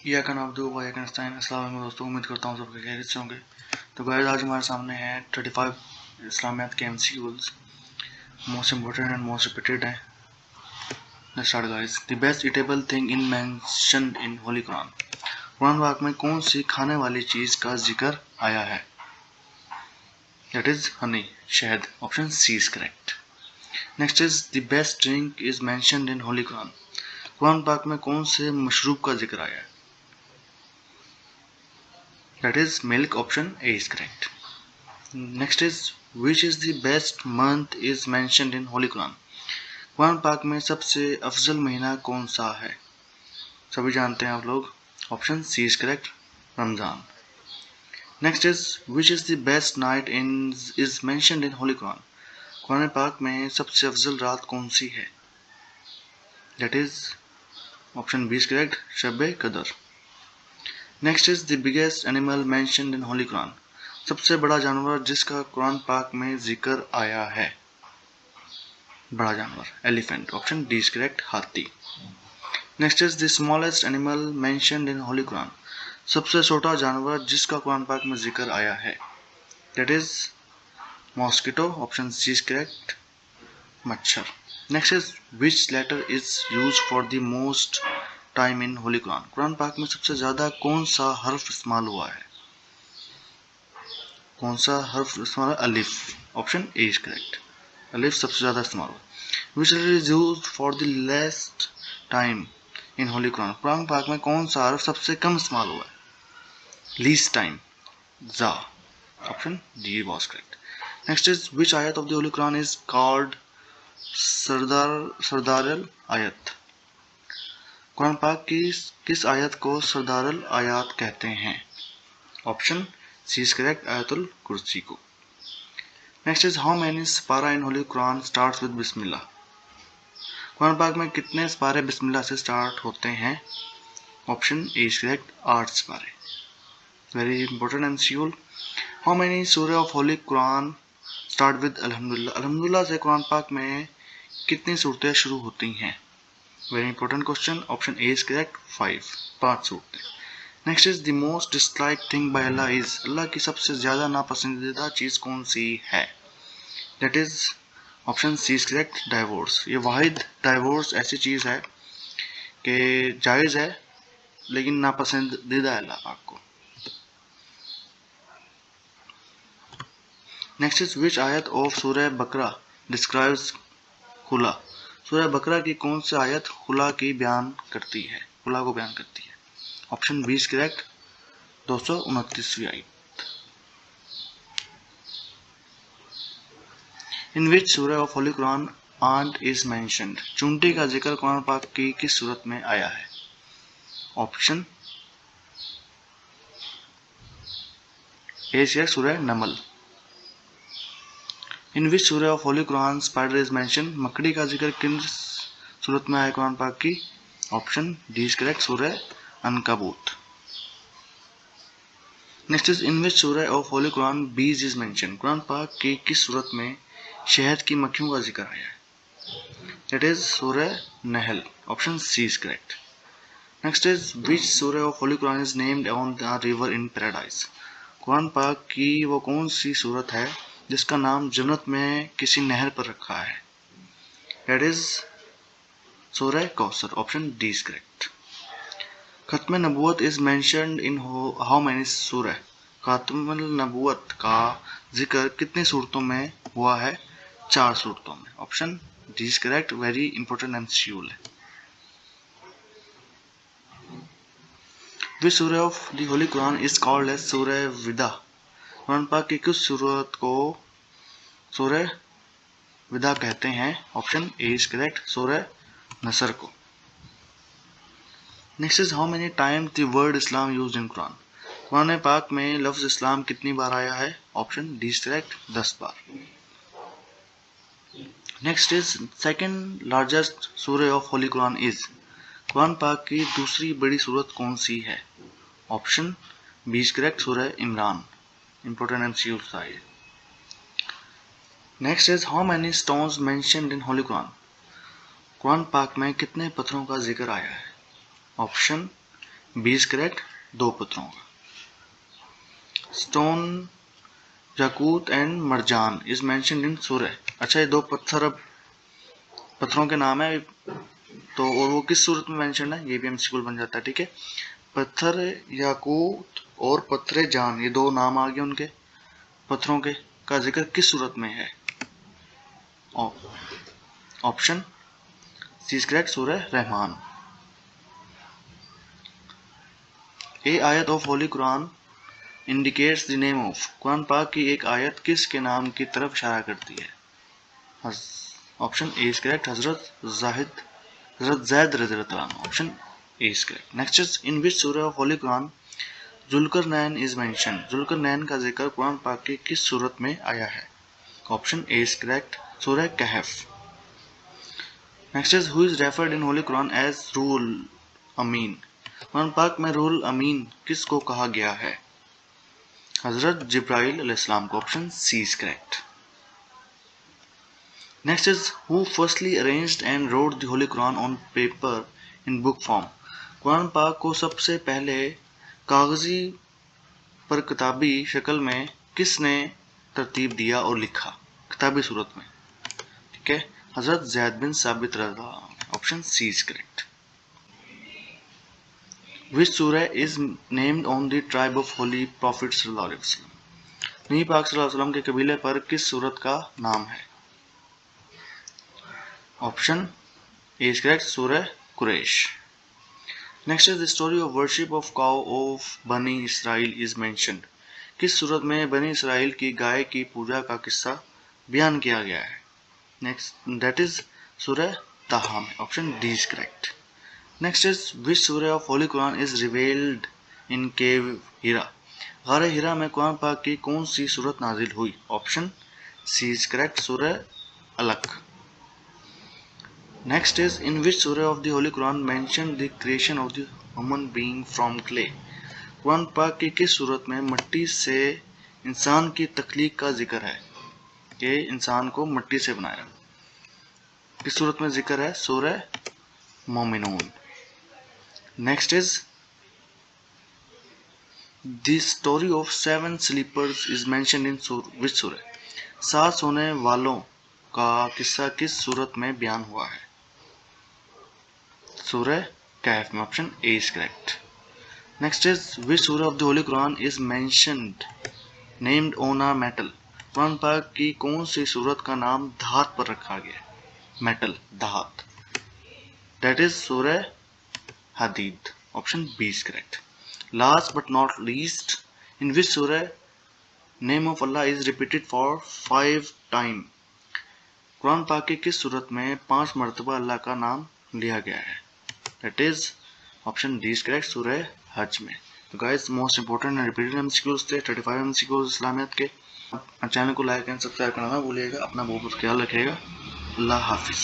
या का नाम दो भाई अस्सलाम वालेकुम दोस्तों, उम्मीद करता हूँ सबके खैरियत से होंगे। तो गाइस आज हमारे सामने है 35 इस्लामियात के MCQs, most important and most repeated है। Let's start guys. The best eatable thing in mentioned in holy Quran. Quran पाक में कौन सी खाने वाली चीज का जिक्र आया है? दैट इज हनी, शहद। Option C is correct. Next is the best drink is mentioned in holy Quran. Quran पाक में कौन से मशरूब का जिक्र आया है? That is milk. Option A is correct. Next is which is the best month is mentioned in Holy Quran. Quran पाक में सबसे अफजल महीना कौन सा है? सभी जानते हैं आप लोग। Option C is correct, Ramzan. Next is which is the best night in is mentioned in Holy Quran. Quran पाक में सबसे अफजल रात कौन सी है? That is option B is correct, Shab Qadr. Next is the biggest animal mentioned in holy Quran. सबसे बड़ा जानवर जिसका कुरान पाक में जिक्र आया है। बड़ा जानवर elephant. Option D is correct, हाथी। Next is the smallest animal mentioned in holy Quran. सबसे छोटा जानवर जिसका कुरान पाक में जिक्र आया है। That is mosquito. Option C is correct, मच्छर। Next is which letter is used for the most time in holy Quran. Quran पाक में सबसे ज्यादा कौन सा हर्फ इस्तेमाल हुआ है? कौन सा हर्फ इस्तेमाल है? अलिफ। ऑप्शन ए इज करेक्ट, अलिफ सबसे ज्यादा इस्तेमाल हुआ। Which letter is used for the least time in holy Quran. Quran पाक में कौन सा हर्फ सबसे कम इस्तेमाल हुआ है? लीस्ट टाइम, जा। Option D was correct. Next is which आयत of the holy Quran is called सरदारल आयत। कुरान पाक की किस आयत को सरदारल आयत कहते हैं? ऑप्शन सी इज करेक्ट, आयतुल कुर्सी को। नेक्स्ट इज हाउ मेनी सपारा in holy Quran starts with बिस्मिल्लाह। कुरान पाक में कितने सपारे बिस्मिल्लाह से स्टार्ट होते हैं? ऑप्शन ए इज करेक्ट, 8 सपारे। Very important MCQ. How many सूरह of holy Quran start with अल्हम्दुलिल्लाह। अल्हम्दुलिल्लाह से कुरान पाक में कितनी सूरतें शुरू होती हैं? Very important question. Option A is correct, 5 सूरतें। Next is the most dislike thing by Allah is. Allah की सबसे ज्यादा नापसंदीदा चीज कौन सी है? That is option C is correct, divorce. ये वाहिद डाइवोर्स ऐसी चीज है कि जायज है लेकिन नापसंदीदा है अल्लाह पाक को। नेक्स्ट इज विच आयत ऑफ सूरह बकरा डिस्क्राइब्स खुला। सूरह बकरा की कौन सी आयत खुला की बयान करती है, खुला को बयान करती है? ऑप्शन बी इज करेक्ट, 229वीं आयत। इन विच सूरह of holy Quran ant is mentioned. चूंटी का जिक्र कुरान पाक की किस सूरत में आया है? ऑप्शन ए इज करेक्ट, सूरह नमल। इन विच सूरह of holy Quran spider is mentioned. मकड़ी का जिक्र किन सूरत में आया कुरान पाक की? ऑप्शन डी इज करेक्ट, सूरह अनकबूत। नेक्स्ट इज इन विच सूरह ऑफ होली कुरान बीज इज मेंशन्ड। कुरान पाक की किस सूरत में शहद की मक्खियों का जिक्र आया है? दैट इज सूरह नहल। Option C is correct. Next is which सूरह of holy Quran is named on the river in paradise. Quran पाक की वो कौन सी सूरत है जिसका नाम जन्नत में किसी नहर पर रखा है? दैट इज सूरह Kausar. Option D is correct. खत्म नबूवत is mentioned in how many सूरह। खत्म नबूवत का जिक्र कितनी सूरतों में हुआ है? 4 सूरतों में। Option D is correct, very important MCQ है। विच सूरह of the holy Quran is called as surah Wida. Quran पाक की किस सूरत को सूरह विदा कहते हैं? ऑप्शन ए इज करेक्ट, सूरह नसर को। Next is how many times the word Islam used in Quran. Quran पाक में लफ्ज इस्लाम कितनी बार आया है? Option D is correct, 10 bar. Next is second largest सूरह of holy Quran is. Quran पाक की दूसरी बड़ी सूरत कौन सी है? ऑप्शन बी इज करेक्ट, सूरह इमरान। इंपॉर्टेंट एमसीक्यू था ये। Next is how many stones mentioned in holy Quran. Quran पाक में कितने पत्थरों का जिक्र आया है? ऑप्शन बी इज करेक्ट, 2 पत्थरों का। Stone, Yaqoot and Marjan is mentioned in surah. अच्छा, ये 2 पत्थरों के नाम है, तो और वो किस सूरत में मेंशन है, ये भी एमसीक्यू बन जाता है। ठीक है, पत्थर याकूत और पत्थर जान, ये 2 नाम आ गए उनके पत्थरों के, का जिक्र किस सूरत में है? ऑप्शन सी इज करेक्ट, सूरह रहमान। ए आयत of holy Quran indicates the name of. Quran पाक की एक आयत किसके नाम की तरफ इशारा करती है? ऑप्शन ए इज करेक्ट, हजरत जैद रज़ियल्लाहु अन्हु। Option A is correct. Next is in which सूरह ऑफ होली कुरान जुल्करनैन इज मेंशन। जुल्करनैन का जिक्र कुरान पाक की किस सूरत में आया है? ऑप्शन ए इज करेक्ट, सूरह कहफ। Next is who is referred in holy Quran as रूहुल अमीन। कुरान पाक में रूहुल अमीन किसको कहा गया है? हजरत जिब्राइल अलैहिस्सलाम को। Option C is correct. Next is who firstly arranged and wrote the holy Quran on paper in book form. Quran पाक को सबसे पहले कागजी पर किताबी शक्ल में किसने तरतीब दिया और लिखा, किताबी सूरत में? ठीक है, हजरत ज़ैद बिन साबित रज़ा। Option C is correct. Which सूरह is named on the tribe of holy prophet सल्लल्लाहु अलैहि वसल्लम। नबी पाक सल्लल्लाहु अलैहि वसल्लम के कबीले पर किस सूरत का नाम है? Option A is correct, surah Quraish. Next is the story of worship of cow of Bani Israel is mentioned. किस सूरत में बनी इसराइल की गाय की पूजा का किस्सा बयान किया गया है? नेक्स्ट दैट इज सूरह ताहा में। Option D is correct. Next is which सूरह of holy Quran is revealed in cave Hira. गार हिरा में कुरान पाक की कौन सी सूरत नाजिल हुई? ऑप्शन सी इज करेक्ट, सूरह अलक। नेक्स्ट इज इन विच सूरह of the holy Quran mention the creation of the human being from clay. Quran पाक की किस सूरत में मिट्टी से इंसान की तख्लीक का जिक्र है? कि इंसान को मिट्टी से बनाया, किस सूरत में जिक्र है? सूरह मोमिनून। Next is the story of 7 sleepers is mentioned in which सूरह। 7 सोने वालों का किस्सा किस सूरत में बयान हुआ है? सूरह कहफ में। Option A is correct. Next is which सूरह of the holy Quran is mentioned named on a metal. Quran पाक की कौन सी सूरत का नाम धात पर रखा गया? मेटल, धात, दैट इज सूरह हदीद। Option B is correct. Last but not least in which सूरह name of Allah is repeated for 5 time. Quran पाक की किस सूरत में 5 मरतबा अल्लाह का नाम लिया गया है? That is option D is correct, सूरह हज में। तो guys, most important repeated MCQs थे 35 एमसीक्यूज इस्लामियत के। चैनल को लाइक एंड सब्सक्राइब करना ना भूलिएगा। अपना बहुत ख्याल रखिएगा। अल्लाह हाफिज।